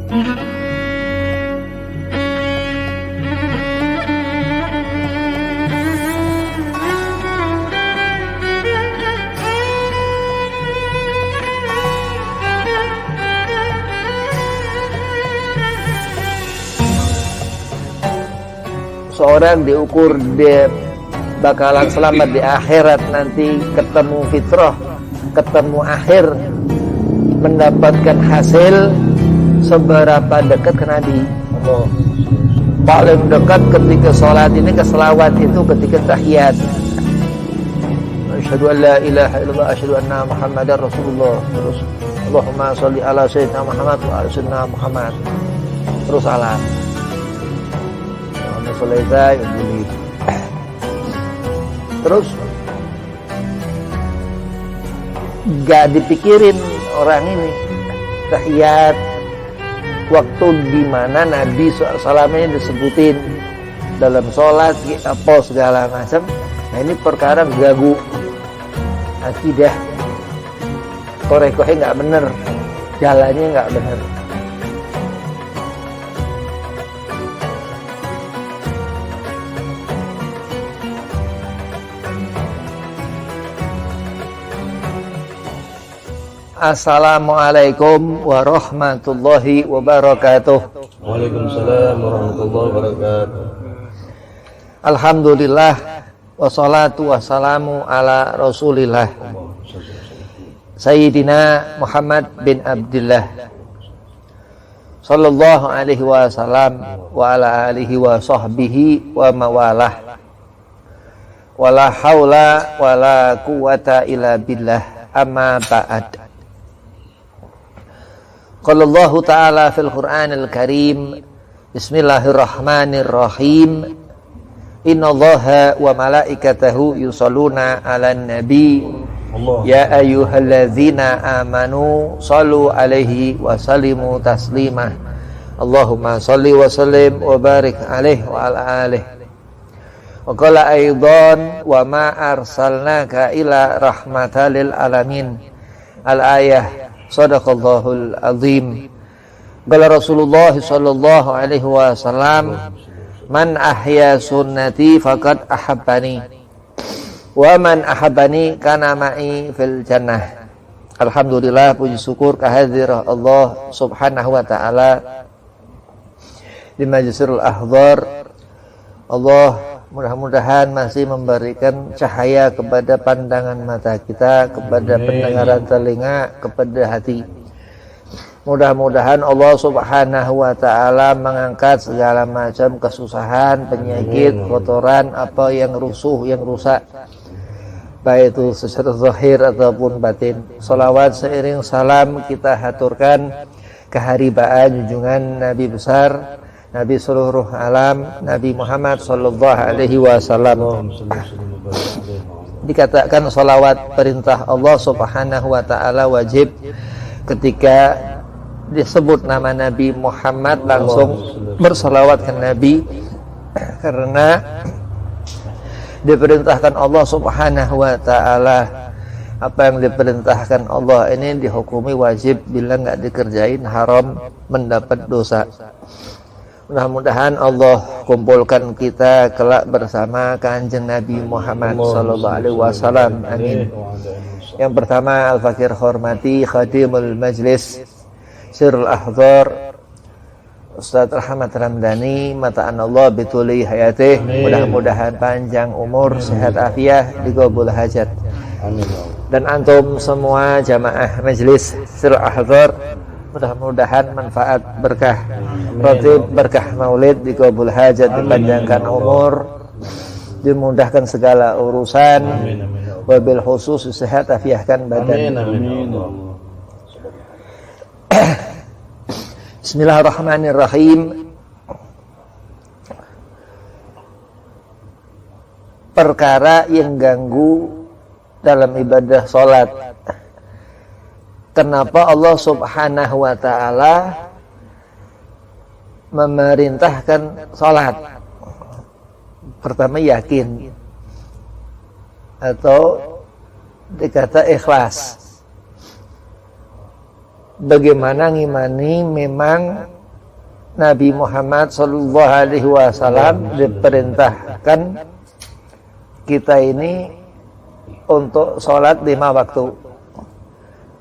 Seorang diukur dia bakalan selamat di akhirat nanti, ketemu fitrah, ketemu akhir, mendapatkan hasil seberapa dekat ke Nabi. Paling dekat ketika sholat ini ke selawat itu ketika tahiyat. Asyhadu an la ilaha illallah, asyhadu anna Muhammadar Rasulullah. Terus Allahumma sholli ala sayyidina Muhammad wa ala sayyidina Muhammad. Terus salam. Selesai bunyi. Terus gak dipikirin orang ini tahiyat waktu di mana Nabi SAW ini disebutin dalam sholat apa segala macam. Nah ini perkara ganggu akidah, korek-koreknya nggak bener, jalannya nggak bener. Assalamualaikum warahmatullahi wabarakatuh. Waalaikumsalam warahmatullahi wabarakatuh. Alhamdulillah wassalatu wassalamu ala Rasulillah Sayyidina Muhammad bin Abdullah sallallahu alaihi wasallam wa ala alihi wa sahbihi wa mawalah. Wala haula wala quwata illa billah, amma ba'd. Qala Allah Ta'ala fil Qur'anil Karim, Bismillahirrahmanirrahim. Innallaha wa malaikatahu yusholluna 'alan nabi. Ya ayyuhalladzina amanu shallu 'alaihi wa sallimu taslima. Allahumma shalli wa sallim wa barik 'alaihi wa ala alihi. Wa qala aidan wa ma arsalnaka ila rahmatan lil alamin. Al-ayah. Sadaqallahul azim. Qala Rasulullah sallallahu alaihi wasallam, man ahya sunnati faqad ahabbani wa man ahabbani kana ma'i fil jannah. Alhamdulillah, puji syukur kehadirat Allah subhanahu wa ta'ala di Majlisirul Ahdhar. Allah mudah-mudahan masih memberikan cahaya kepada pandangan mata kita, kepada pendengaran telinga, kepada hati. Mudah-mudahan Allah subhanahu wa ta'ala mengangkat segala macam kesusahan, penyakit, kotoran, apa yang rusuh, yang rusak, baik itu secara zahir ataupun batin. Salawat seiring salam kita haturkan keharibaan junjungan Nabi besar, Nabi seluruh alam, Nabi Muhammad sallallahu alaihi wasallam. Dikatakan salawat perintah Allah subhanahu wa ta'ala wajib ketika disebut nama Nabi Muhammad langsung bersalawat ke Nabi, karena diperintahkan Allah subhanahu wa ta'ala. Apa yang diperintahkan Allah ini dihukumi wajib, bila nggak dikerjain haram, mendapat dosa. Mudah-mudahan Allah kumpulkan kita kelak bersama Kanjeng Nabi Muhammad sallallahu alaihi wasallam. Amin. Yang pertama, al-fakir hormati Khadimul Majlis Sirul Ahdhar Ustaz Rahmat Ramdhani, mata'an Allah bituli hayatih. Mudah-mudahan panjang umur, sehat afiah, digabul hajat. Amin. Dan antum semua jamaah Majlis Sirul Ahdhar, mudah-mudahan manfaat berkah ratib, berkah maulid, digabul hajat, dipanjangkan umur, dimudahkan segala urusan, wabil khusus sehat afiahkan badan. Amin. Bismillahirrahmanirrahim. Perkara yang ganggu dalam ibadah sholat. Kenapa Allah subhanahu wa ta'ala memerintahkan sholat? Pertama, yakin, atau dikata ikhlas. Bagaimana ngimani memang Nabi Muhammad sallallahu alaihi wasallam diperintahkan kita ini untuk sholat 5 waktu.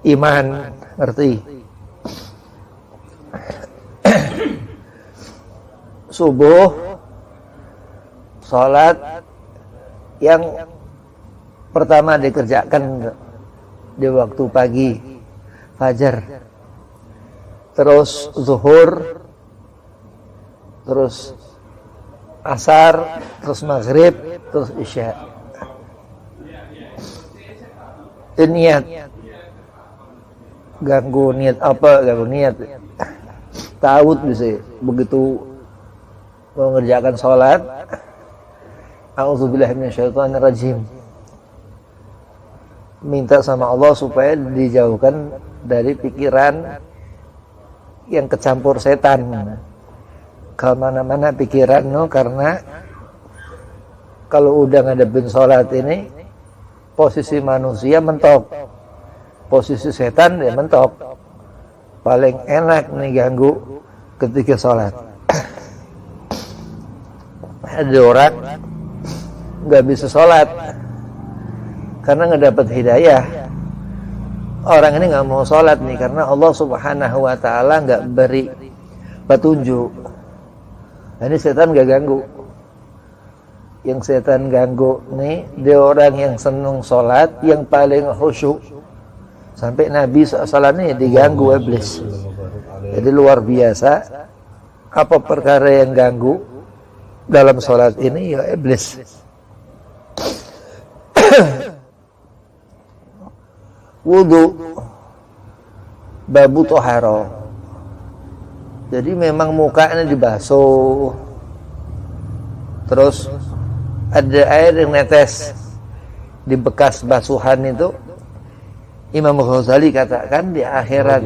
Iman, ngerti? Subuh, sholat yang pertama dikerjakan di waktu pagi, fajar. Terus zuhur, terus asar, terus maghrib, terus isya. Ini niat. Ganggu niat apa? Ganggu niat. Ta'awud bisa. Begitu mau mengerjakan sholat, a'udzubillahi minasyaitonirrajim. Minta sama Allah supaya dijauhkan dari pikiran yang kecampur setan. Kalau mana-mana pikiran, karena kalau udah ngadepin sholat ini, posisi manusia mentok, posisi setan ya mentok. Paling enak nih ganggu ketika sholat. Ada orang nggak bisa sholat karena nggak dapat hidayah. Orang ini nggak mau sholat nih karena Allah Subhanahu Wa Taala nggak beri petunjuk. Nah, ini setan nggak ganggu. Yang setan ganggu nih dia orang yang senang sholat, yang paling khusyuk. Sampai Nabi SAW ini diganggu iblis. Jadi luar biasa. Apa perkara yang ganggu dalam sholat ini? Ya iblis. Wudu, babu toharo. Jadi memang mukanya dibasuh, terus ada air yang netes di bekas basuhan itu. Imam Ghazali katakan di akhirat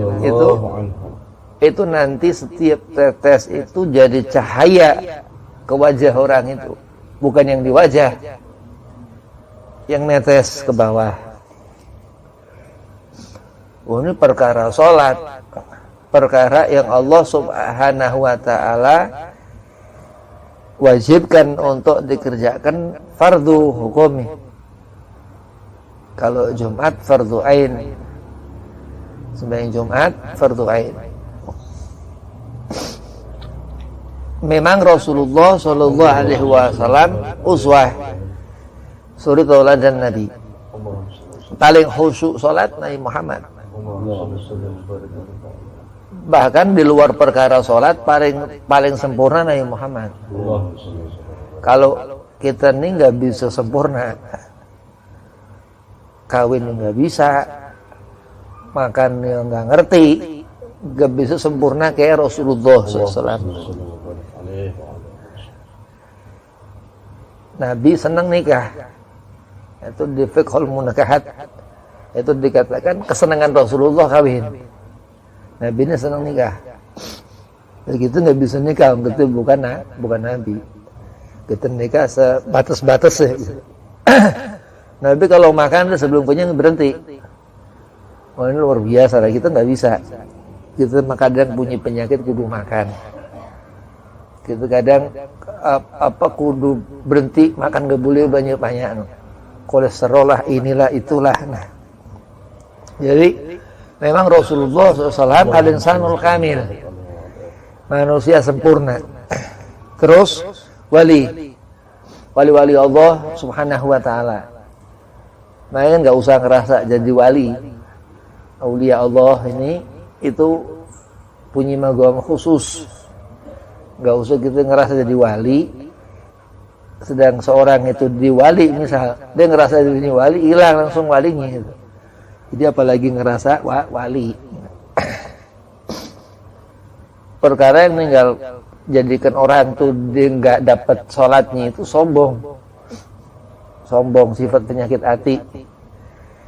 itu nanti setiap tetes itu jadi cahaya ke wajah orang itu, bukan yang di wajah, yang netes ke bawah. Oh, ini perkara sholat, perkara yang Allah Subhanahu Wa Taala wajibkan untuk dikerjakan fardu hukumi. Kalau Jumat fardu ain, sembahyang Jumat fardu ain. Memang Rasulullah Shallallahu Alaihi Wasallam uswah, suri tauladan Nabi. Paling khusyuk salat Nabi Muhammad. Bahkan di luar perkara salat paling sempurna Nabi Muhammad. Kalau kita ini nggak bisa sempurna, kawin nggak bisa, makan yang nggak ngerti, nggak bisa sempurna kayak Rasulullah SAW. Nabi senang nikah, itu di fiqhul munakahat, itu dikatakan kesenangan Rasulullah kawin. Nabi ini senang nikah. Begitu nggak bisa nikah, begitu bukan Nabi. Kita nikah sebatas-batas ya. Nabi kalau makan sebelum kenyang berhenti. Oh, ini luar biasa, kita nggak bisa. Kita kadang punya penyakit kudu makan. Kita kadang kudu berhenti makan, nggak boleh banyak-banyak. Kolesterol lah, inilah itulah. Nah, jadi memang Rasulullah SAW al-insanul kamil, manusia sempurna. Terus wali Allah Subhanahu Wa Taala. Makanya nggak usah ngerasa jadi wali. Aulia Allah ini itu punya magam khusus. Nggak usah kita ngerasa jadi wali. Sedang seorang itu diwali, misal dia ngerasa jadi wali, hilang langsung walinya gitu. Jadi apalagi ngerasa wali. Perkara yang tinggal jadikan orang tuh dia nggak dapat sholatnya itu sombong, sifat penyakit hati,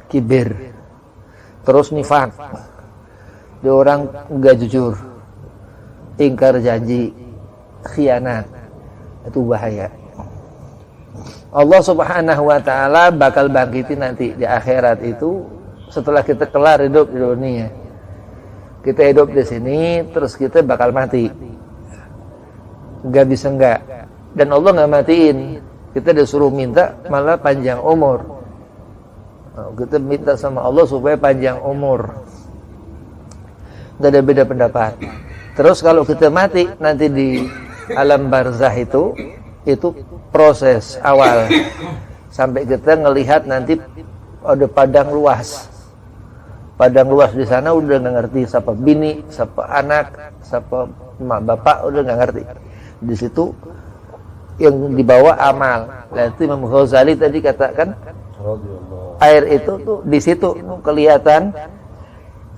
kibir, terus nifak, dia orang nggak jujur, ingkar janji, khianat, itu bahaya. Allah Subhanahu Wa Taala bakal bangkitin nanti di akhirat itu setelah kita kelar hidup di dunia. Kita hidup di sini, terus kita bakal mati. nggak bisa nggak. Dan Allah nggak matiin. Kita disuruh minta malah panjang umur. Kita minta sama Allah supaya panjang umur. Nggak ada beda pendapat. Terus kalau kita mati nanti di alam barzah itu proses awal sampai kita ngelihat nanti ada padang luas. Padang luas di sana udah nggak ngerti siapa bini, siapa anak, siapa mak bapak, udah nggak ngerti. Di situ yang dibawa amal. Nanti Imam Ghazali tadi katakan air itu tuh di situ kelihatan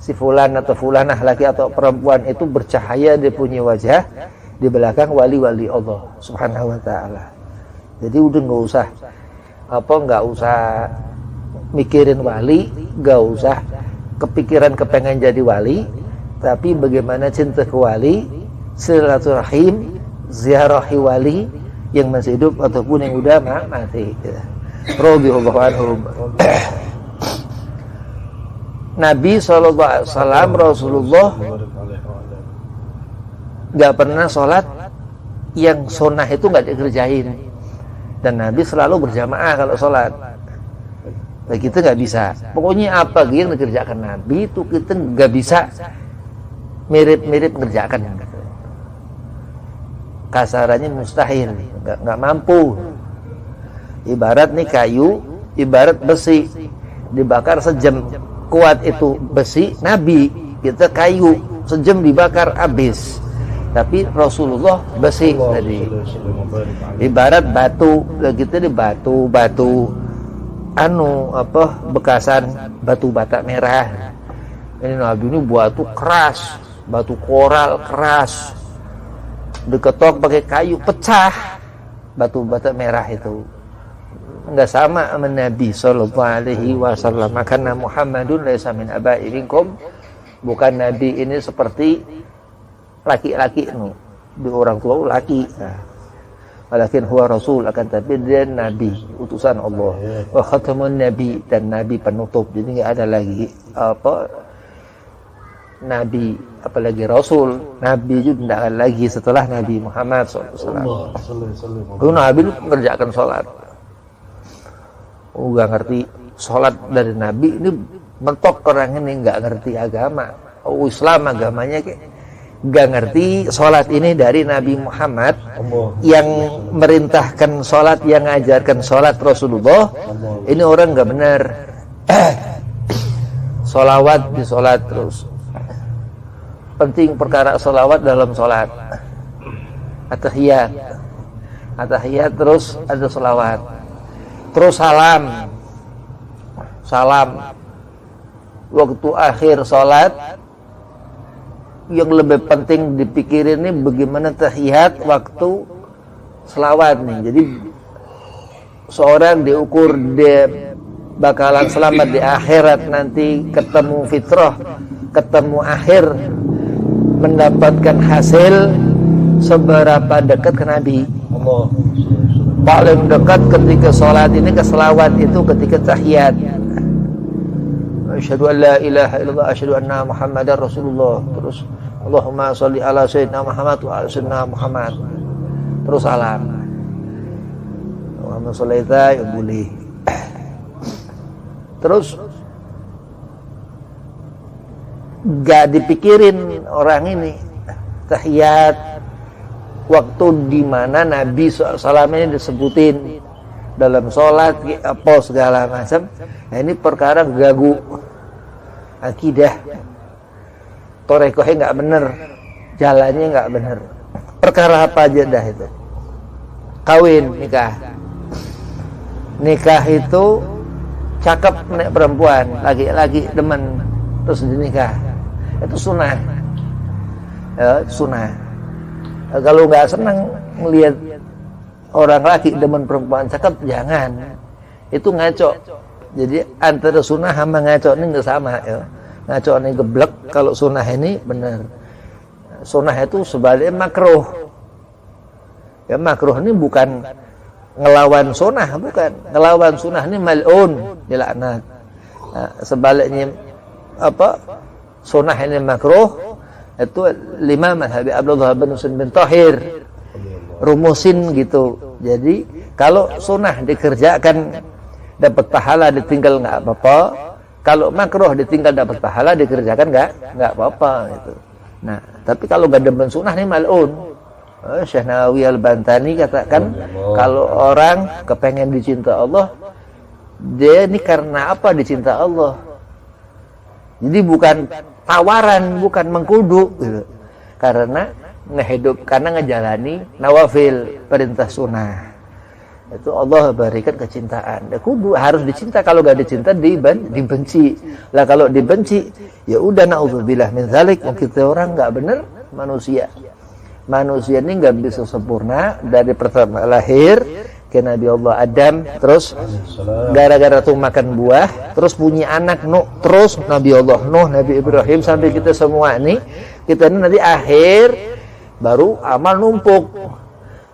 si fulan atau fulanah laki atau perempuan itu bercahaya, dia punya wajah di belakang wali-wali Allah Subhanahu wa taala. Jadi udah nggak usah mikirin wali, nggak usah kepikiran kepengen jadi wali, tapi bagaimana cinta ke wali, silaturahim, ziarahi wali yang masih hidup ataupun yang udah mati. Radhiyallahu anhum. Nabi SAW, Rasulullah nggak pernah sholat yang sunnah itu nggak dikerjain, dan Nabi selalu berjamaah kalau sholat. Nah, kita nggak bisa. Pokoknya apa yang dikerjakan Nabi itu kita nggak bisa mirip-mirip ngerjakan. Kasarannya mustahil, nggak mampu. Ibarat nih kayu, ibarat besi dibakar sejam, kuat itu besi. Nabi kita kayu, sejam dibakar habis. Tapi Rasulullah besi tadi. Ibarat batu, kita di batu bekasan batu bata merah. Ini Nabi ini batu keras, batu koral keras, diketok pakai kayu pecah batu bata merah itu. Enggak sama sama Nabi sallallahu alaihi wasallam. Karena Muhammadun laisa min aba'i minkum, bukan Nabi ini seperti laki-laki di orang tua laki. Walakin huwa rasul, akan tapi dia nabi, utusan Allah. Wa khatamun nabi, dan nabi penutup. Jadi enggak ada lagi nabi, apalagi rasul. Nabi juga tidak ada lagi setelah Nabi Muhammad SAW. Nabi itu mengerjakan sholat. Nggak ngerti sholat dari Nabi, ini mentok orang ini nggak ngerti agama. Islam agamanya nggak ngerti sholat ini dari Nabi Muhammad yang merintahkan sholat, yang ngajarkan sholat Rasulullah. Ini orang nggak benar. Sholawat di sholat terus. Penting perkara sholawat dalam sholat. At-tahiyat terus ada sholawat. Terus salam waktu akhir sholat. Yang lebih penting dipikirin ini bagaimana tahiyat waktu selawat nih. Jadi seorang diukur dia bakalan selamat di akhirat nanti, ketemu fitrah, ketemu akhir, mendapatkan hasil seberapa dekat ke Nabi. Paling dekat ketika sholat ini ke selawat itu ketika tahiyat. Asyhadu an la ilaha illallah, asyhadu anna Muhammadar Rasulullah. Terus Allahumma sholli ala sayyidina Muhammad wa ala sayyidina Muhammad. Terus salam. Muhammad sholaita ya boleh. Terus gak dipikirin orang ini tahiyat waktu di mana Nabi SAW ini disebutin dalam sholat apa segala macam. Nah, ini perkara gagu akidah, torekohnya nggak bener, jalannya nggak bener. Perkara apa aja dah itu? Kawin, nikah itu cakep nek perempuan, laki-laki demen terus dinikah, itu sunnah. Sunnah. Kalau nggak senang melihat orang laki demen perempuan cakep, jangan. Itu ngaco. Jadi antara sunnah sama ngaco ini nggak sama ya. Ngaco ini geblek, kalau sunnah ini benar. Sunnah itu sebaliknya makruh. Ya makruh ini bukan ngelawan sunnah, bukan. Ngelawan sunnah ini mal'un, dilaknat. Nah, sebaliknya sunnah ini makruh, itu lima mazhab Abdullah bin Tahir. rumusin gitu. Jadi kalau sunnah dikerjakan dapat pahala, ditinggal nggak apa-apa. Kalau makruh ditinggal dapat pahala, dikerjakan nggak apa-apa gitu. Nah, tapi kalau nggak demen sunnah nih mal'un. Syekh Nawawi Al-Bantani katakan kalau orang kepengen dicinta Allah, dia ini karena apa dicinta Allah? Jadi bukan tawaran, bukan mengkudu gitu. Karena ngejalani nawafil, perintah sunnah. Itu Allah berikan kecintaan. Kudu harus dicinta, kalau gak dicinta dibenci. Lah kalau dibenci, ya udah naudzubillah min dzalik, kita orang nggak bener manusia. Manusia ini nggak bisa sempurna dari pertama lahir ke Nabi Allah Adam, terus gara-gara tuh makan buah, terus punya anak Nuh, terus Nabi Allah Nuh, Nabi Ibrahim, sampai kita semua ini, kita ini nanti akhir baru amal numpuk.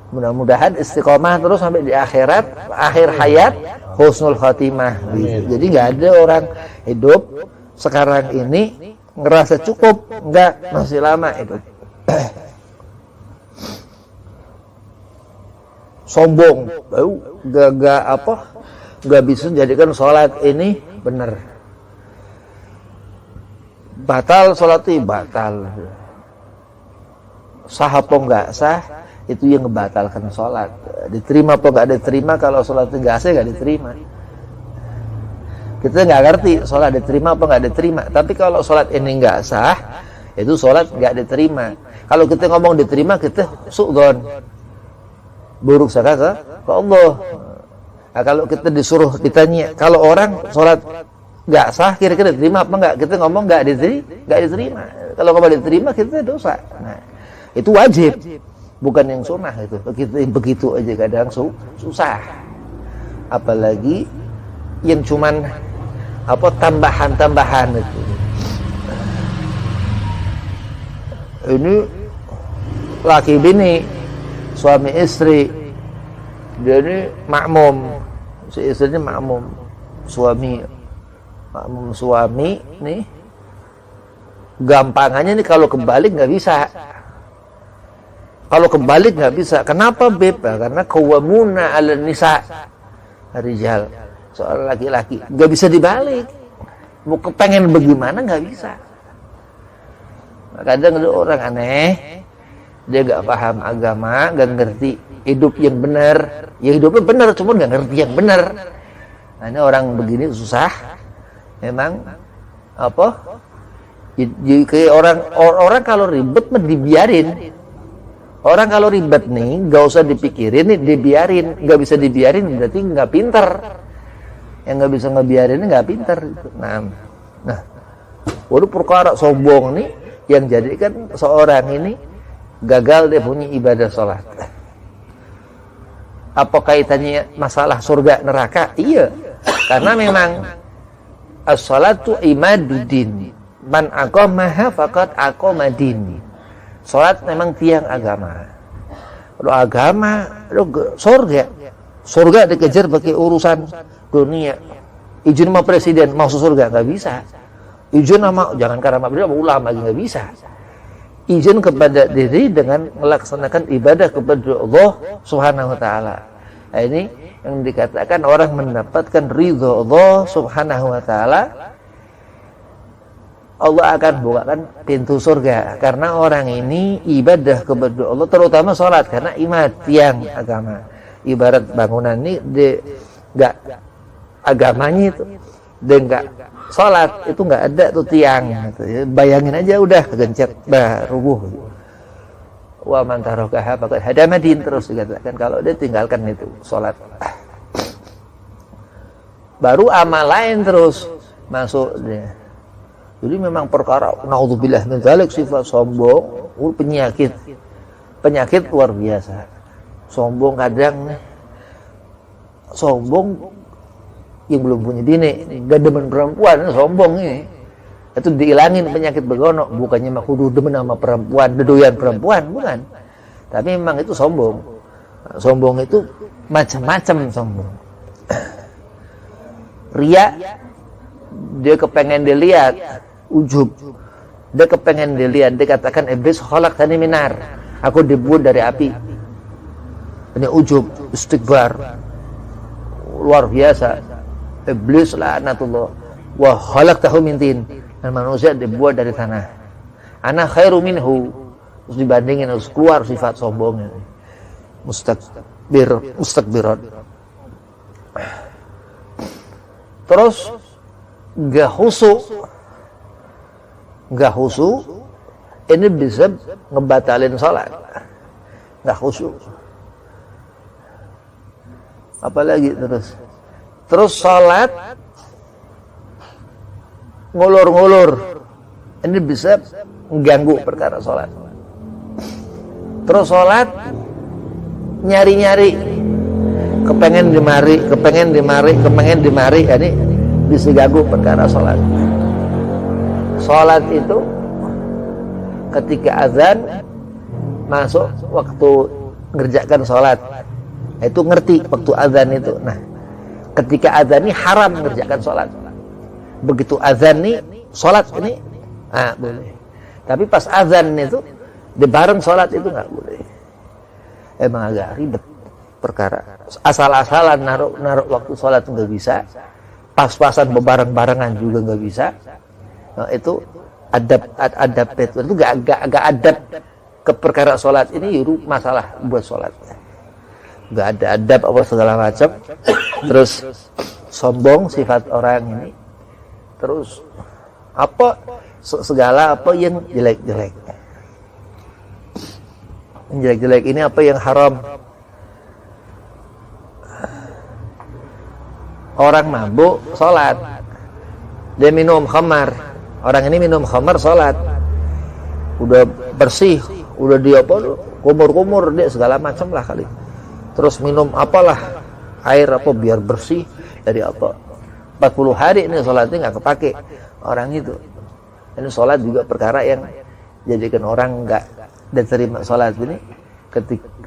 Mudah-mudahan istiqomah terus sampai di akhirat, akhir hayat husnul khatimah. Jadi nggak ada orang hidup sekarang ini ngerasa cukup, nggak, masih lama hidup. Sombong, nggak bisa jadikan sholat ini benar. Batal sholat itu batal. Sah apa nggak sah, itu yang ngebatalkan sholat. Diterima apa nggak diterima, kalau sholat nggak sah nggak diterima. Kita nggak ngerti sholat diterima apa nggak diterima. Tapi kalau sholat ini nggak sah, itu sholat nggak diterima. Kalau kita ngomong diterima, kita su'dzon, buruk sangka ke Allah. Nah, kalau kita disuruh ditanya, kalau orang sholat nggak sah, kira-kira diterima apa nggak, kita ngomong nggak diterima. Kalau nggak diterima, kita dosa. Nah, itu wajib, bukan yang sunnah itu. Begitu aja kadang susah. Apalagi yang cuman tambahan itu. Ini laki bini, suami istri, dia ini makmum, si istrinya makmum, suami nih, gampangannya nih kalau kebalik nggak bisa. Kalau kebalik nggak bisa. Kenapa Beb? Karena qawwamuna 'alan nisa, rijal, soal laki-laki nggak bisa dibalik. Mau kepengen bagaimana nggak bisa. Kadang ada orang aneh, dia gak paham agama, gak ngerti hidup yang benar. Ya hidupnya benar, cuma gak ngerti yang benar. Nah, ini orang begini susah. Memang kayak orang kalau ribet mah dibiarin. Orang kalau ribet nih gak usah dipikirin, nih dibiarin. Gak bisa dibiarin berarti gak pinter. Yang gak bisa ngebiarin gak pinter. Nah, waduh perkara sombong nih yang jadikan seorang ini gagal dia punya ibadah sholat. Apa kaitannya masalah surga neraka? Iya, karena memang as-sholatu imaduddin, man aqamaha faqad aqamadin. Sholat memang tiang agama. Kalau agama, surga dikejar pakai urusan dunia. Izin sama presiden masuk surga nggak bisa. Izin sama, jangan karena ulama lagi nggak bisa. Izin kepada diri dengan melaksanakan ibadah kepada Allah Subhanahu wa taala. Nah, ini yang dikatakan orang mendapatkan ridho Allah Subhanahu wa taala. Allah akan bukakan pintu surga karena orang ini ibadah kepada Allah, terutama sholat, karena iman tiang agama. Ibarat bangunan ini enggak agamanya itu, dia enggak sholat itu nggak ada tuh tiang gitu. Bayangin aja udah kegencet rubuh. Wa man tarakaha faqad hadamadin, terus dikatakan kalau dia tinggalkan itu sholat, baru amal lain terus masuk dia. Jadi memang perkara naudzubillah min dzalik, sifat sombong penyakit luar biasa. Sombong kadang yang belum punya bini, gak demen perempuan, sombong ini. Itu dihilangin penyakit begono, bukannya mah kudu demen sama perempuan, dedoyan perempuan, bukan. Tapi memang itu sombong. Sombong itu macam-macam sombong. Ria, dia kepengen dilihat, ujub. Dia kepengen dilihat, dia katakan iblis khalaqtani minar, aku dibuat dari api. ini ujub, istikbar, luar biasa. Iblis laknatullah, wa khalaqtahu min tin, dan manusia dibuat dari tanah. Ana khairu minhu, terus dibandingin, harus keluar sifat sombongnya. Mustakbiran. Terus gak khusyuk, ini bisa ngebatalin sholat. Gak khusyuk. Apalagi terus sholat ngulur-ngulur, ini bisa mengganggu perkara sholat. Terus sholat nyari-nyari, kepengen dimari, ini bisa ganggu perkara sholat. Sholat itu ketika azan masuk waktu ngerjakan sholat, itu ngerti waktu azan itu. Nah, ketika azan ini haram ngerjakan sholat. Begitu azan ini sholat ini boleh. Tapi pas azan itu di bareng sholat itu nggak boleh. Emang agak ribet perkara. Asal-asalan naruh waktu sholat nggak bisa. Pas-pasan bebareng-barengan juga nggak bisa. Nah, itu adab itu gak adab ke perkara sholat ini masalah buat sholat. Gak ada adab apa segala macam. Terus sombong sifat orang ini. Terus segala apa yang jelek-jelek. Yang jelek-jelek ini apa yang haram. Orang mabuk sholat, dia minum khamar. Orang ini minum khamar sholat, udah bersih, udah dia kumur-kumur dia segala macam lah kali. Terus minum apalah, air apa biar bersih dari apa. 40 hari ini sholatnya nggak kepake orang itu. Ini sholat juga perkara yang jadikan orang nggak diterima sholat ini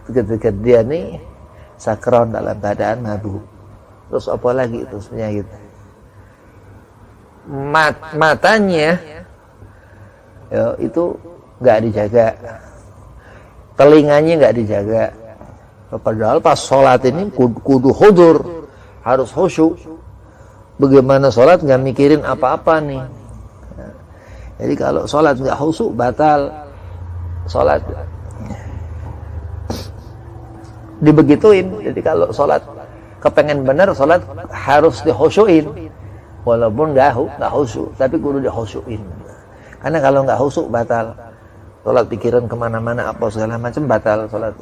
ketika dia nih sakron dalam keadaan mabuk. Terus apa lagi itu sebenarnya gitu. Matanya ya, itu nggak dijaga, telinganya nggak dijaga. Padahal pas sholat ini kudu hudur, harus khusyuk. Bagaimana sholat nggak mikirin apa-apa nih. Nah, jadi kalau sholat nggak khusyuk batal sholat. Dibegituin. Jadi kalau sholat kepengen bener, sholat harus dikhusyuin. Walaupun nggak khusyuk, tapi kudu dikhusyuin. Karena kalau nggak khusyuk batal. Sholat pikiran kemana-mana apa segala macam batal sholat.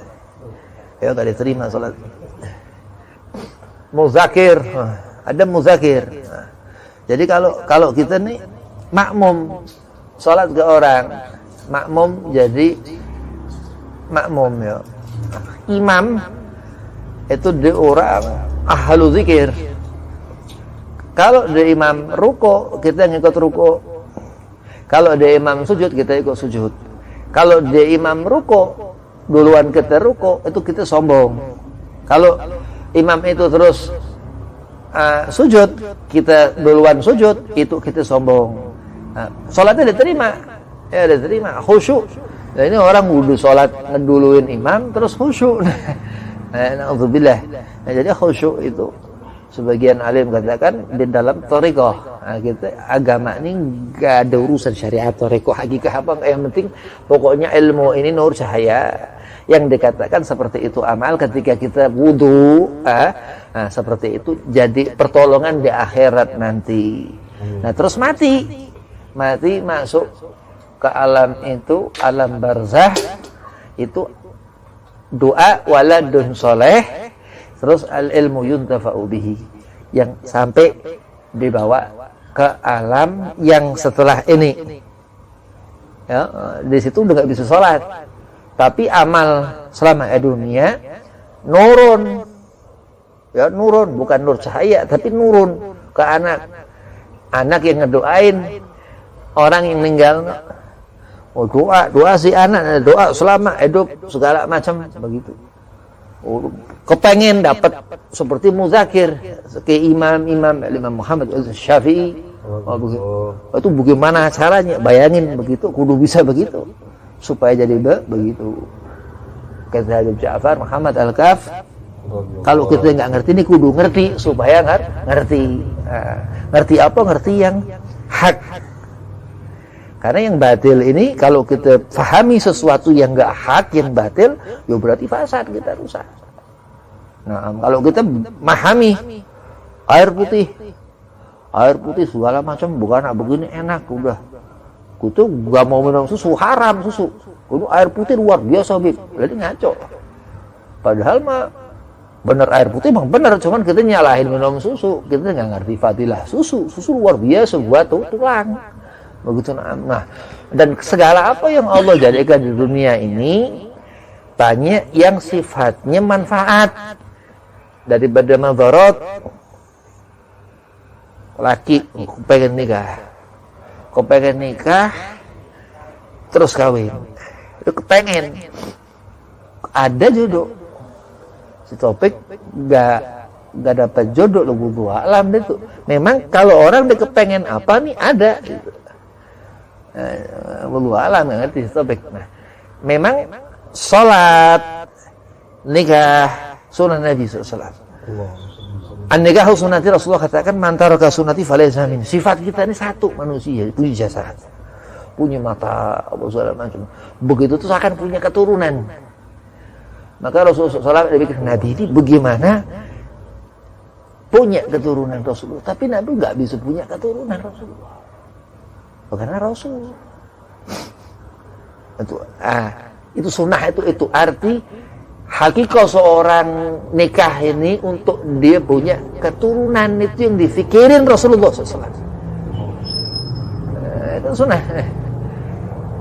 Ya nggak diterima sholat. Muzakir, ada muzakir. Nah, jadi kalau kita nih makmum sholat ke orang, makmum jadi makmum ya. Imam itu di orang ahlu zikir. Kalau dia imam ruko, kita ngikut ruko. Kalau dia imam sujud, kita ikut sujud. Kalau dia imam ruko, duluan kita ruko, itu kita sombong. Kalau imam itu terus sujud, kita duluan sujud, itu kita sombong. Sholatnya diterima, ya diterima, khusyuk. Nah, ini orang wudu sholat ngeduluin imam, terus khusyuk. Na'udzubillah. Nah, jadi khusyuk itu sebagian alim katakan di dalam thariqah. Nah, kita agama ini gak ada urusan syariat thariqah hakikah apa, yang penting pokoknya ilmu ini nur cahaya. Yang dikatakan seperti itu amal ketika kita wudu, nah, seperti itu jadi pertolongan di akhirat nanti. Nah, terus mati masuk ke alam itu, alam barzah itu doa waladun soleh. Terus al-ilmu yuntafa'u bihi, yang sampai dibawa ke alam yang setelah ini. Ya, di situ udah nggak bisa sholat, tapi amal selama dunia nurun, ya nurun, bukan nur cahaya, tapi nurun ke anak yang ngedoain orang yang meninggal. Oh, doa si anak, doa selama hidup segala macam begitu. Kepengen dapat seperti muzakir ke imam Muhammad Syafi'i. Itu bagaimana caranya? Bayangin begitu, kudu bisa begitu supaya jadi begitu. kata Habib Ja'far Muhammad Al-Kaf, kalau kita nggak ngerti ini kudu ngerti supaya ngerti. Ngerti apa? Ngerti yang hak. Karena yang batil ini kalau kita pahami sesuatu yang nggak hak, yang batil, ya berarti fasad, kita rusak. Nah, kalau kita memahami air putih segala macam bukan begini enak udah. Kutu gak mau minum susu, haram susu. Kudu air putih luar biasa, Bib. Jadi ngaco. Padahal mah bener air putih emang bener, cuman kita nyalahin minum susu. Kita nggak ngerti fadilah susu. Susu luar biasa buat tulang. Begitu. Nah, dan segala apa yang Allah jadikan di dunia ini banyak yang sifatnya manfaat daripada madarat. Laki pengen nikah terus kawin, itu kepengen ada jodoh, si Topik gak dapat jodoh, lu butuh alam itu. Memang kalau orang dia kepengen apa nih ada gitu. Butuh alam, nggak ngerti si Topik. Nah, memang sholat nikah sunnah Nabi SAW. An-nikah sunnati, Rasulullah katakan man taraka sunnati falaysa min. Sifat kita ini satu, manusia punya jasad, punya mata, apa segala macam. Begitu terus akan punya keturunan. Maka Rasulullah SAW bikin Nabi ini bagaimana punya keturunan Rasulullah, tapi Nabi nggak bisa punya keturunan Rasulullah. Karena Rasul itu sunnah, itu arti hakikat seorang nikah ini untuk dia punya keturunan, itu yang difikirin Rasulullah SAW. Itu sunnah.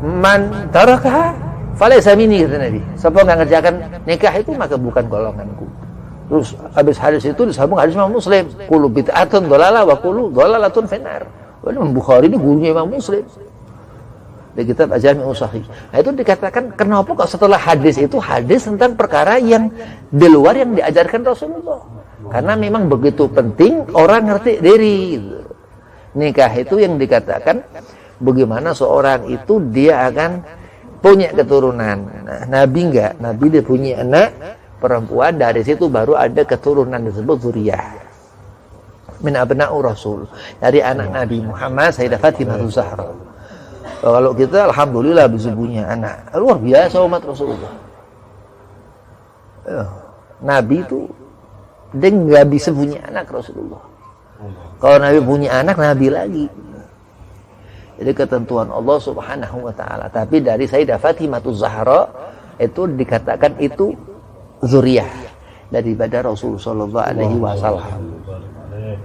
Man taraka falaysa minni, kata Nabi. Siapa nggak ngerjakan nikah itu maka bukan golonganku. Terus habis hadis itu disambung hadis Imam Muslim, kullu bid'atun dhalalah wa kullu dhalalatun finnar. Imam Bukhari ini gurunya Imam Muslim di kitab Al-Jami' Sahih. Nah, itu dikatakan kenapa kok setelah hadis itu hadis tentang perkara yang di luar yang diajarkan Rasulullah. Karena memang begitu penting orang ngerti diri. Nikah itu yang dikatakan bagaimana seorang itu dia akan punya keturunan. Nah, Nabi enggak, Nabi dia punya anak perempuan, dari situ baru ada keturunan disebut zuriyah. Min abna'u Rasul, dari anak Nabi Muhammad Sayyidah Fatimah Zahra. Kalau kita alhamdulillah bisa punya anak luar biasa umat Rasulullah. Nabi itu dia nggak bisa punya anak Rasulullah. Kalau Nabi punya anak, Nabi lagi. Jadi ketentuan Allah Subhanahu wa taala. Tapi dari Sayyidah Fatimah Zahra itu dikatakan itu zuriyah daripada Rasul sallallahu alaihi wasallam.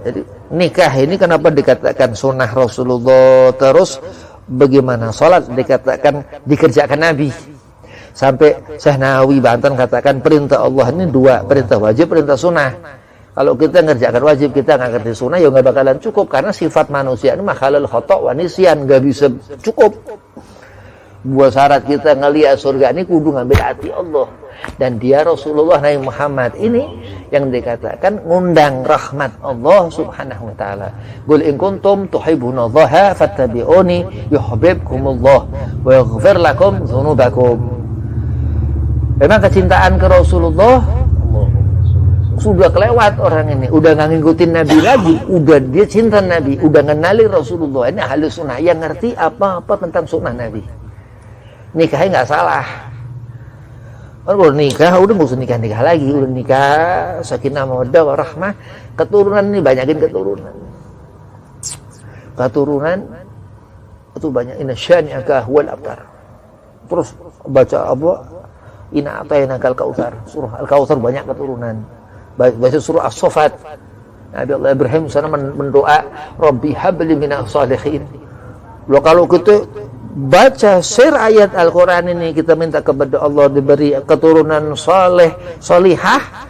Jadi nikah ini kenapa dikatakan sunnah Rasulullah, terus bagaimana sholat dikatakan dikerjakan Nabi. Sampai Syekh Nawawi Banten katakan perintah Allah ini dua, perintah wajib, perintah sunnah. Kalau kita ngerjakan wajib, kita nggak ngerti sunnah, ya nggak bakalan cukup. Karena sifat manusia ini makhalal khata' wa nisyan, nggak bisa cukup. Buat syarat kita ngelihat surga ini kudu ngambil hati Allah. Dan dia Rasulullah Nabi Muhammad ini yang dikatakan ngundang rahmat Allah Subhanahu wa taala. Qul in kuntum tuhibbunallaha fattabi'uni yuhibbukumullah wa yaghfir lakum dzunubakum. Memang kecintaan ke Rasulullah sudah kelewat orang ini, udah nggak ngikutin Nabi lagi, udah dia cinta Nabi, udah ngenali Rasulullah. Ini ahli sunnah yang ngerti apa-apa tentang sunnah Nabi. Nikahnya nggak salah. Kalau nikah, udah nggak usah nikah lagi, udah nikah sakinah mawaddah warahmah, keturunan ini banyakin keturunan. Keturunan itu banyak. Inna syani'aka huwal abtar. Terus baca apa? Inna atainakal kautsar. Surah Al-Kautsar banyak keturunan. Baca surah As-Saffat. Nabi Allah Ibrahim sana mendoa, Rabbi habli minas shalihin. Loh, kalau kita baca share ayat Al-Quran ini, kita minta kepada Allah diberi keturunan soleh, solihah,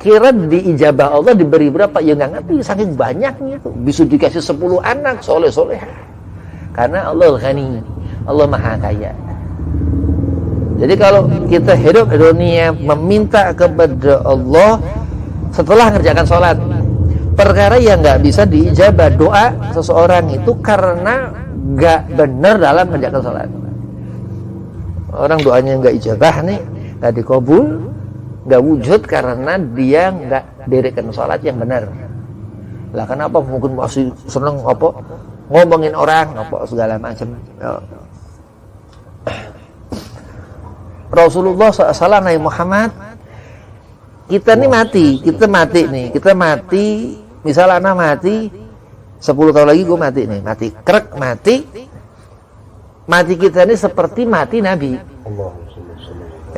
kira diijabah Allah diberi berapa? Ya nggak ngerti, saking banyaknya itu. Bisa dikasih 10 anak soleh solehah. Karena Allah Ghani, Allah Maha Kaya. Jadi kalau kita hidup di dunia meminta kepada Allah setelah mengerjakan sholat, perkara yang nggak bisa diijabah doa seseorang itu karena nggak benar dalam mengerjakan sholat. Orang doanya nggak ijabah nih, nggak dikabul, nggak wujud karena dia nggak dirikan sholat yang benar. Lah kenapa mungkin masih seneng apa ngomongin orang apa segala macam. Rasulullah SAW, Nabi Muhammad, kita nih mati, misalnya anak mati 10 tahun lagi gue mati nih, mati kita ini seperti mati Nabi.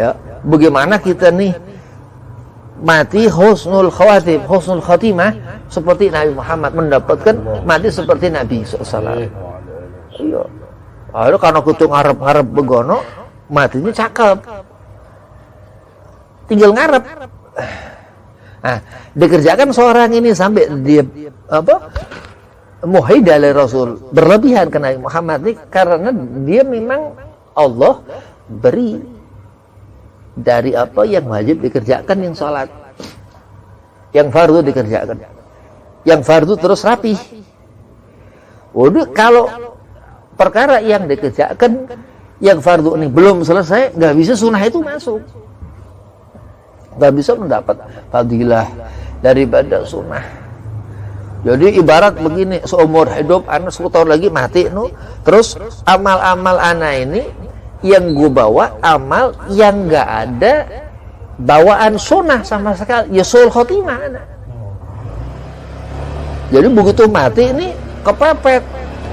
Ya, bagaimana kita nih mati husnul khatimah seperti Nabi Muhammad, mendapatkan mati seperti Nabi SAW. Iya. Lalu karena kutu ngarep begono, matinya cakep, tinggal ngarep. Nah, dikerjakan seorang ini sampai dia muhaidah oleh Rasul, berlebihan ke Nabi Muhammad ini karena dia memang Allah beri dari apa yang wajib dikerjakan, yang sholat, yang fardu dikerjakan, yang fardu terus rapi. Waduh, kalau perkara yang dikerjakan yang fardu ini belum selesai, nggak bisa sunnah itu masuk, nggak bisa mendapat fadilah daripada sunnah. Jadi ibarat begini, seumur hidup anak 10 tahun lagi mati terus amal-amal anak ini yang gue bawa amal yang nggak ada bawaan sunnah sama sekali, ya sul khotimah anak. Jadi begitu mati ini kepepet.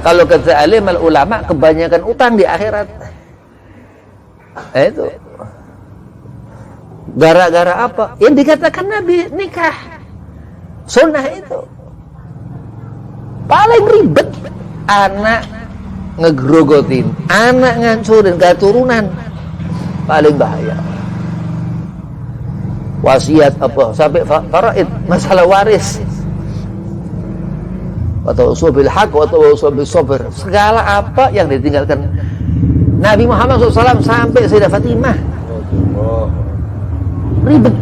Kalau kata alim ulama, kebanyakan utang di akhirat. Itu gara-gara apa? Yang dikatakan Nabi, nikah sunnah itu paling ribet. Anak ngegrogotin, anak ngancurin keturunan, paling bahaya. Wasiat apa sampai faraid, masalah waris, atau usul haq atau usul sabr, segala apa yang ditinggalkan Nabi Muhammad SAW sampai Sayyidah Fatimah ribet.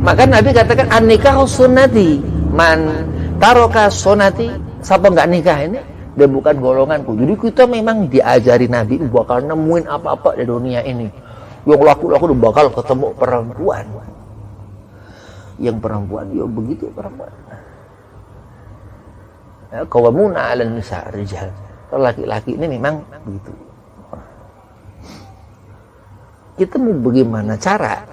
Maka Nabi katakan an-nikah sunnati, man taroka sunnati, siapa nggak nikah ini dia bukan golonganku. Jadi kita memang diajari Nabi bakal nemuin apa-apa di dunia ini, yang laku-laku bakal ketemu perempuan, yang perempuan ya begitu perempuan. Qawwamuna 'alan nisa rijal. Laki-laki ini memang begitu. Kita mau bagaimana cara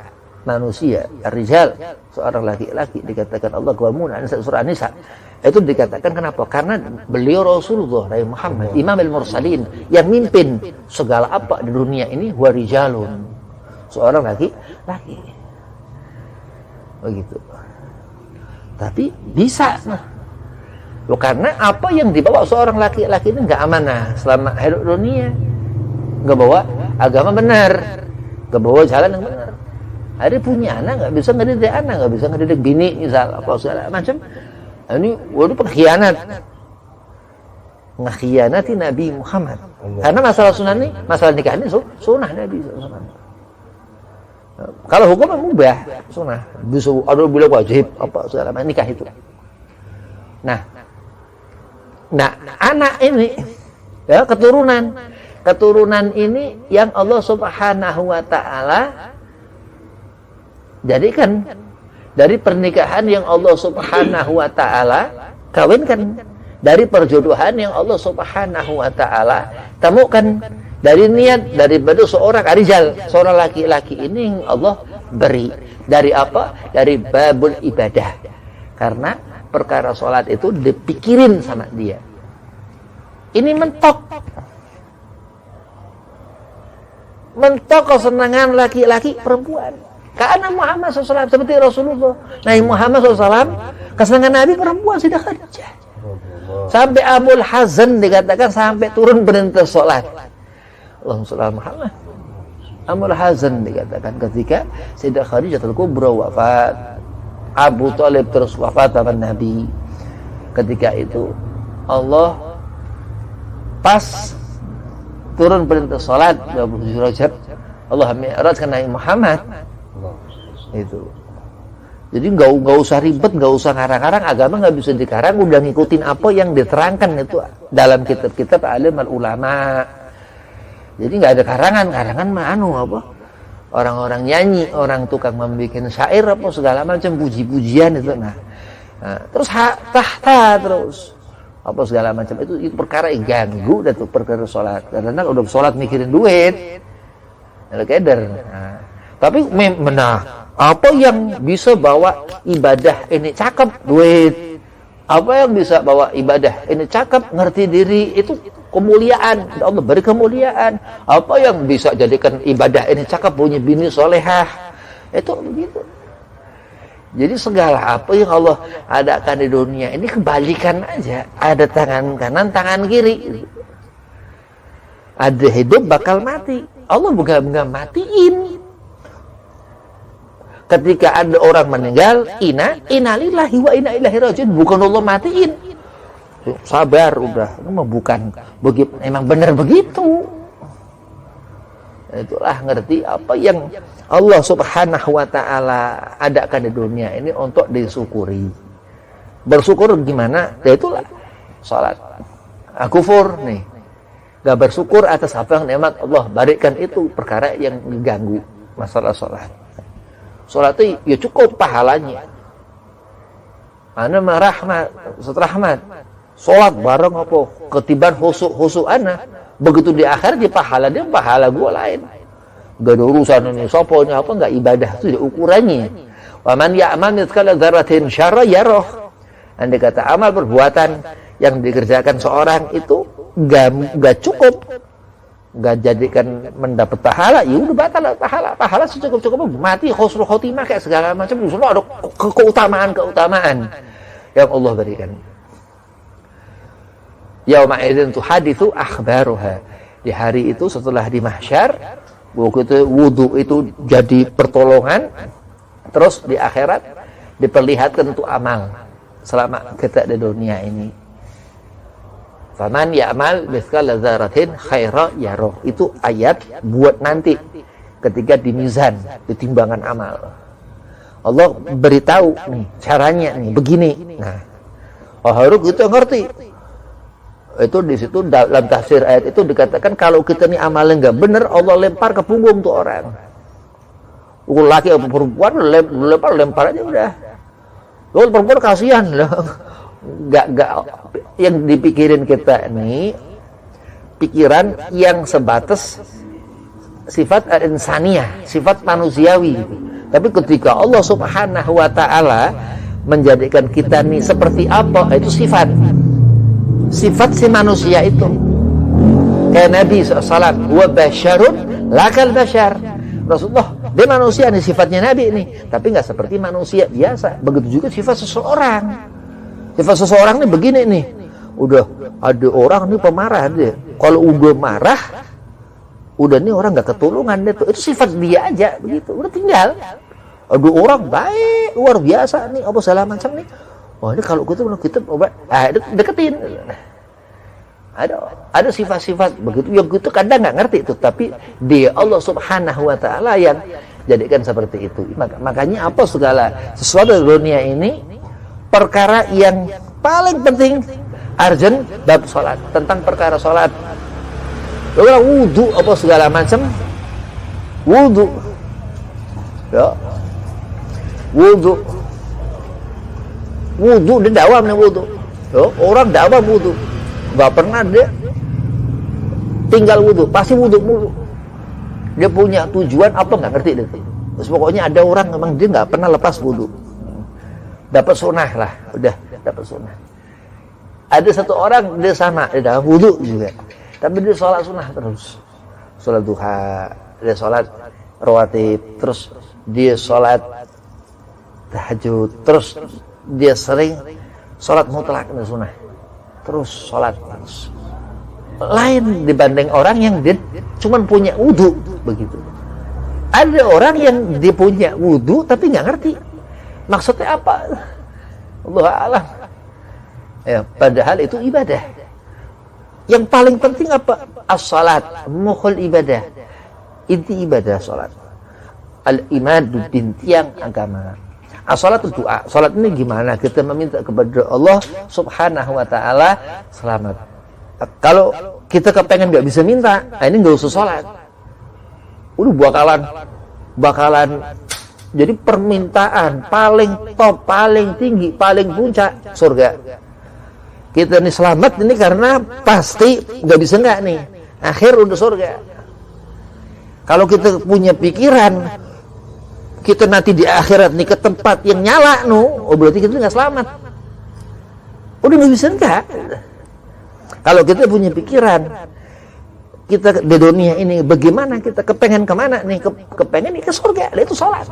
manusia rijal, seorang laki-laki dikatakan Allah qawwamuna 'alan nisa, surah An-Nisa. Itu dikatakan kenapa? Karena beliau Rasulullah Nabi Muhammad, Imamul Mursalin, yang mimpin segala apa di dunia ini, huwa rijalun, seorang laki-laki. Begitu. Tapi bisa loh, karena apa yang dibawa seorang laki-laki ini nggak amanah selama hidup dunia, nggak bawa agama benar, nggak bawa jalan yang benar. Hari punya anak nggak bisa ngedidik anak, nggak bisa ngedidik bini misal apa segala macam. Ini waduh pengkhianat, ngekhianati Nabi Muhammad. Karena masalah sunnah ini, masalah nikah ini sunnah Nabi SAW. Kalau hukum mubah sunnah, bisa ada bilang wajib apa segala macam nikah itu. Nah, anak ini ya keturunan ini yang Allah Subhanahu wa taala jadikan dari pernikahan yang Allah Subhanahu wa taala kawinkan, dari perjodohan yang Allah Subhanahu wa taala temukan, dari niat daripada seorang rijal, seorang laki-laki ini yang Allah beri dari apa? Dari babul ibadah. Karena perkara sholat itu dipikirin sama dia. Ini mentok kesenangan laki-laki perempuan. Karena Muhammad SAW seperti Rasulullah, Nabi Muhammad SAW, kesenangan Nabi perempuan Sayyidah Khadijah. Sampai Abul Hazan dikatakan sampai turun perintah sholat. Allahumma sholli ala Muhammad. Abul Hazan dikatakan ketika Sayyidah Khadijah al-Kubra wafat, Abu Thalib terus wafat zaman Nabi. Ketika itu Allah pas turun perintah sholat 27 Rajab, Allah mi'rajkan Nabi Muhammad. Itu. Jadi nggak usah ribet, nggak usah ngarang-ngarang, agama nggak bisa dikarang, udah ngikutin apa yang diterangkan itu dalam kitab-kitab alim ulama. Jadi nggak ada karangan mah apa orang-orang nyanyi, orang tukang membuat syair apa segala macam puji-pujian itu. Nah terus tahta terus apa segala macam itu perkara yang ganggu dan tuh perkara sholat. Karena udah sholat mikirin duit, keder. Nah, tapi apa yang bisa bawa ibadah ini cakep? Duit. Apa yang bisa bawa ibadah ini cakep? Ngerti diri, itu kemuliaan. Allah beri kemuliaan. Apa yang bisa jadikan ibadah ini cakep? Punya bini solehah. Itu begitu. Jadi segala apa yang Allah adakan di dunia ini kebalikan aja. Ada tangan kanan, tangan kiri. Ada hidup, bakal mati. Allah bukan matiin. Ketika ada orang meninggal, innalillahi wa inna ilaihi raji'un, bukan Allah matiin. Sabar udah, bukan begitu, emang benar begitu. Itulah ngerti apa yang Allah Subhanahu wa taala adakan di dunia ini untuk disyukuri. Bersyukur gimana? Ya itulah salat. Kufur nih. Gak bersyukur atas apa yang nikmat Allah berikan, itu perkara yang mengganggu masalah salat. Salat itu ya cukup pahalanya. Ana mah rahmat, rahmat. Salat bareng apa? Ketiban khusuk ana. Begitu di akhir di pahala dia, pahala gua lain. Gak ada urusan ini soponya apa, enggak ibadah itu ada ukurannya. Wa man ya'mal mithqala dzarratin syarra yarah. Andai kata amal perbuatan yang dikerjakan seorang itu enggak cukup, enggak jadikan mendapat pahala, ya udah batal pahala secukup-cukupnya, mati husnul khotimah kayak segala macam. Justru ada keutamaan yang Allah berikan. Yauma idzin tuhaditsu akhbaruha. Di hari itu setelah di mahsyar, wudu itu jadi pertolongan. Terus di akhirat diperlihatkan untuk amal selama kita di dunia ini. Faman ya'mal mithqala dzarratin khaira yarah. Itu ayat buat nanti ketika di mizan, di timbangan amal. Allah beritahu nih caranya nih begini. Nah, harus kita ngerti. Itu di situ dalam tafsir ayat itu dikatakan kalau kita nih amalnya nggak benar, Allah lempar ke punggung tuh orang. Laki atau perempuan lempar aja udah. Kalau perempuan kasihan loh. Nggak yang dipikirin kita nih pikiran yang sebatas sifat insaniyah, sifat manusiawi. Tapi ketika Allah Subhanahu wa taala menjadikan kita nih seperti apa, itu sifat si manusia itu. Kayak Nabi SAW, wa basyarun lakal basyar. Rasulullah, dia manusia nih, sifatnya Nabi nih, tapi nggak seperti manusia biasa. Begitu juga sifat seseorang. Sifat seseorang nih begini nih. Udah ada orang nih pemarah dia. Kalau udah marah, udah nih orang nggak ketulungan deh tuh. Itu sifat dia aja begitu. Udah tinggal. Ada orang baik luar biasa nih, apa segala macam nih. Oh ini kalau kita deketin. Ada sifat-sifat begitu yang kita kadang nggak ngerti itu, tapi dia Allah Subhanahu wa taala yang jadikan seperti itu. Makanya apa segala sesuatu di dunia ini perkara yang paling penting urgent bab salat, tentang perkara salat. Orang wudu apa segala macam wudu. Ya. Wudu dia dawam nih wudu. Yo, orang dawam wudu. Gak pernah dia tinggal wudu, pasti wudu mulu. Dia punya tujuan apa nggak ngerti deh. Terus pokoknya ada orang memang dia nggak pernah lepas wudu. Dapat sunnah lah, udah dapat sunnah. Ada satu orang dia sama, dia dalam wudu juga, tapi dia sholat sunnah terus, sholat duha, dia sholat rawatib, terus dia sholat tahajud, terus dia sering sholat mutlak dan sunnah, terus sholat terus. Lain dibanding orang yang dia cuma punya wudu begitu. Ada orang yang dia punya wudu tapi nggak ngerti maksudnya apa. Allah a'lam. Ya, padahal itu ibadah. Yang paling penting apa? As-salat, mukhul ibadah. Inti ibadah salat. Al-imadu bintiang agama. As-salat itu doa. Salat ini gimana? Kita meminta kepada Allah Subhanahu wa taala selamat. Kalau kita kepengen nggak bisa minta, ini nggak usah salat. Udah buakalan bakalan jadi permintaan paling top, paling tinggi, paling puncak surga. Kita ini selamat ini karena pasti nggak bisa nggak nih akhir untuk surga. Kalau kita punya pikiran kita nanti di akhirat nih ke tempat yang nyala berarti kita nggak selamat. Udah nggak bisa nggak. Kalau kita punya pikiran kita di dunia ini bagaimana kita kepengen kemana nih, kepengen nih ke surga, itu sholat.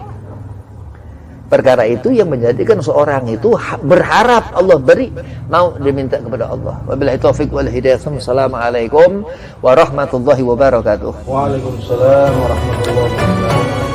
Perkara itu yang menjadikan seorang itu berharap Allah beri, mau diminta kepada Allah. Wabillahi taufiq wal hidayah. Assalamualaikum warahmatullahi wabarakatuh. Waalaikumsalam warahmatullahi wabarakatuh.